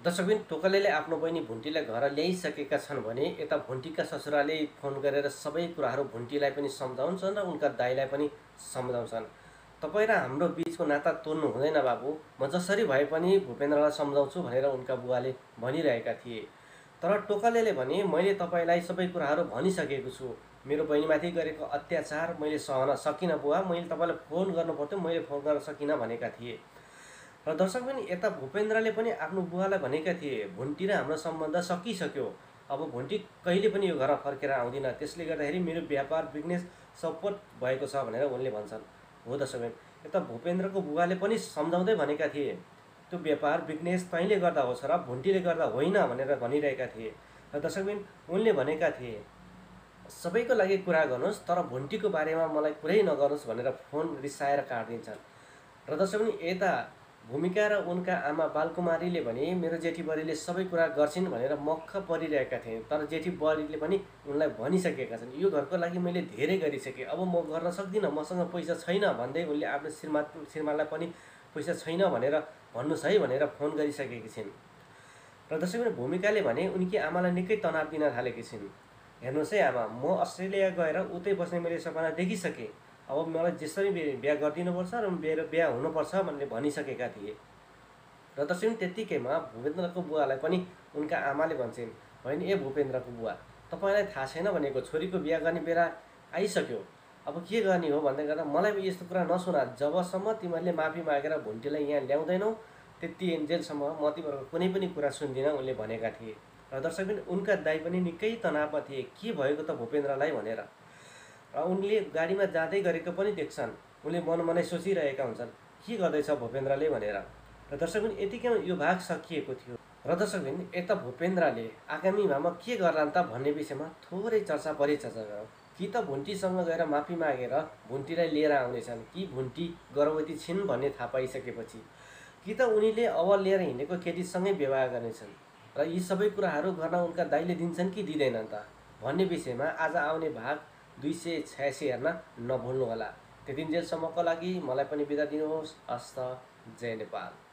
दर्शकबिन टोकलेले आफ्नो बहिनी भुन्टीलाई घर ल्याइसकेका छन् भने यता भुन्टीका ससुराले फोन गरेर सबै कुराहरू भुन्टीलाई पनि सम्झाउँछन् र उनका दाइलाई पनि सम्झाउँछन्। तपाईँ र हाम्रो बिचको नाता तोड्नु हुँदैन बाबु, म जसरी भए पनि भूपेन्द्रलाई सम्झाउँछु भनेर उनका बुवाले भनिरहेका थिए। तर टोकलेले भने मैले तपाईँलाई सबै कुराहरू भनिसकेको छु, मेरो बहिनीमाथि गरेको अत्याचार मैले सहन सकिनँ बुवा, मैले तपाईँलाई फोन गर्नु पर्थ्यो, मैले फोन गर्न सकिनँ भनेका थिए। र दर्शक पनि यता भूपेन्द्रले पनि आफ्नो बुवालाई भनेका थिए भुन्टी र हाम्रो सम्बन्ध सकिसक्यो, अब भुन्टी कहिले पनि यो घरमा फर्केर आउँदिन, त्यसले गर्दाखेरि मेरो व्यापार बिजनेस सपोर्ट भएको छ भनेर उनले भन्छन्। हो दर्शकबिन, यता भूपेन्द्रको बुवाले पनि सम्झाउँदै भनेका थिए त्यो व्यापार बिजनेस तैँले गर्दा होस् र भुन्टीले गर्दा होइन भनेर भनिरहेका थिए। र दर्शकबिन उनले भनेका थिए सबैको लागि कुरा गर्नुहोस् तर भुन्टीको बारेमा मलाई कुरै नगर्नुहोस् भनेर फोन रिसाएर काटिदिन्छन्। र दर्शकबिन यता भूमिका र उनका आमा बालकुमारीले भने मेरो जेठी बडीले सबै कुरा गर्छिन् भनेर मक्ख परिरहेका थिए, तर जेठी बडीले पनि उनलाई भनिसकेका छन् यो घरको लागि मैले धेरै गरिसकेँ, अब म गर्न सक्दिनँ, मसँग पैसा छैन भन्दै उनले आफ्नो श्रीमानलाई पनि पैसा छैन भनेर भन्नुहोस् है भनेर फोन गरिसकेकी छिन्। र दर्शकबिन भूमिकाले भने उनकी आमालाई निकै तनाव दिन थालेकी छिन्। हेर्नुहोस् है आमा, म अस्ट्रेलिया गएर उतै बस्ने मैले सपना देखिसकेँ, अब मलाई जसरी बिहा गरिदिनुपर्छ र मेरो बिहा हुनुपर्छ भनेर भनिसकेका थिए। र दर्शकबिन त्यत्तिकैमा भूपेन्द्रको बुवालाई पनि उनका आमाले भन्छन् होइन ए भूपेन्द्रको बुवा, तपाईँलाई थाहा छैन भनेको छोरीको बिहा गर्ने बेला आइसक्यो, अब के गर्ने हो भन्दै गर्दा मलाई यस्तो कुरा नसुना, जबसम्म तिमीहरूले माफी मागेर भुन्टीलाई यहाँ ल्याउँदैनौ त्यति एन्जेलसम्म म तिमीहरूको कुनै पनि कुरा सुन्दिनँ उनले भनेका थिए। र दर्शकबिन उनका दाइ पनि निकै तनावमा थिए के भएको त भूपेन्द्रलाई भनेर। र उनले गाडीमा जाँदै गरेको पनि देख्छन्, उनले मनै सोचिरहेका हुन्छन् के गर्दैछ भूपेन्द्रले भनेर। र दर्शकबिन यतिकैमा यो भाग सकिएको थियो। र दर्शकबिन यता भूपेन्द्रले आगामी भागमा के गर्लान् त भन्ने विषयमा थोरै परिचर्चा गरौँ। कि त भुन्टीसँग गएर माफी मागेर भुन्टीलाई लिएर आउनेछन्, कि भुन्टी गर्भवती छिन् भन्ने थाहा पाइसकेपछि, कि त उनीले अब लिएर हिँडेको केटीसँगै विवाह गर्नेछन् र यी सबै कुराहरू गर्न उनका दाइले दिन्छन् कि दिँदैनन् त भन्ने विषयमा आज आउने भाग 286 हेर्न नभुल्नुहोला। त्यतिन्जेलसम्मको लागि मलाई पनि बिदा दिनुहोस्। हस्त, जय नेपाल।